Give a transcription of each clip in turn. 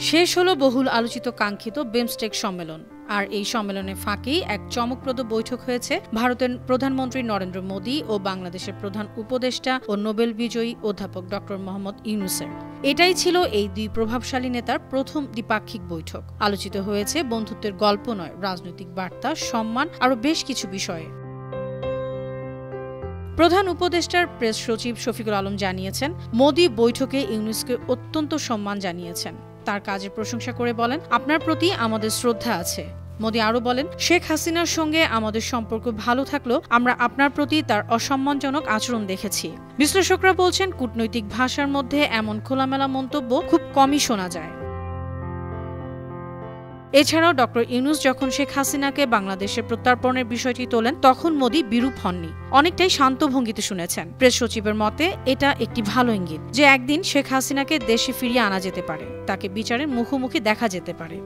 শেষ হলো বহুল আলোচিত কাঙ্ক্ষিত বিমস্টেক সম্মেলন। আর এই সম্মেলনের ফাঁকেই এক চমকপ্রদ বৈঠক হয়েছে ভারতের প্রধানমন্ত্রী নরেন্দ্র মোদী ও বাংলাদেশের প্রধান উপদেষ্টা ও নোবেল বিজয়ী অধ্যাপক ডক্টর মোহাম্মদ ইউনূসের। এটাই ছিল এই দুই প্রভাবশালী নেতার প্রথম দ্বিপাক্ষিক বৈঠক। আলোচিত হয়েছে বন্ধুত্বের গল্প নয়, রাজনৈতিক বার্তা, সম্মান আরও বেশ কিছু বিষয়ে। প্রধান উপদেষ্টার প্রেস সচিব শফিকুল আলম জানিয়েছেন, মোদী বৈঠকে ইউনূসকে অত্যন্ত সম্মান জানিয়েছেন। তার কাজের প্রশংসা করে বলেন, আপনার প্রতি আমাদের শ্রদ্ধা আছে। মোদী আরও বলেন, শেখ হাসিনার সঙ্গে আমাদের সম্পর্ক ভালো থাকলেও আমরা আপনার প্রতি তার অসম্মানজনক আচরণ দেখেছি। বিশ্লেষকরা বলছেন, কূটনৈতিক ভাষার মধ্যে এমন খোলামেলা মন্তব্য খুব কমই শোনা যায়। এছাড়াও ডক্টর ইউনূস যখন শেখ হাসিনাকে বাংলাদেশে প্রত্যর্পণের বিষয়টি তোলেন, তখন মোদী বিরূপ হননি, অনেকটাই শান্ত ভঙ্গিতে শুনেছেন। প্রেস সচিবের মতে এটা একটি ভালো ইঙ্গিত যে একদিন শেখ হাসিনাকে দেশে ফিরিয়ে আনা যেতে পারে, তাকে বিচারের মুখোমুখি দেখা যেতে পারে।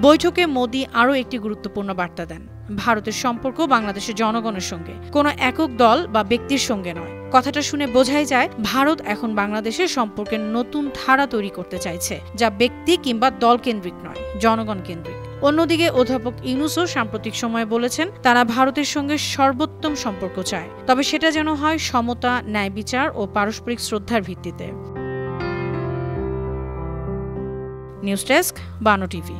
বৈঠকে মোদী আরও একটি গুরুত্বপূর্ণ বার্তা দেন, ভারতের সম্পর্ক বাংলাদেশের জনগণের সঙ্গে, কোনো একক দল বা ব্যক্তির সঙ্গে নয়। কথাটা শুনে বোঝাই যায় ভারত এখন বাংলাদেশের সম্পর্কের নতুন ধারা তৈরি করতে চাইছে, যা ব্যক্তি কিংবা দল কেন্দ্রিক নয়, জনগণ কেন্দ্রিক। অন্যদিকে অধ্যাপক ইউনূসও সাম্প্রতিক সময়ে বলেছেন, তারা ভারতের সঙ্গে সর্বোত্তম সম্পর্ক চায়, তবে সেটা যেন হয় সমতা, ন্যায় বিচার ও পারস্পরিক শ্রদ্ধার ভিত্তিতে। News desk, Bano TV.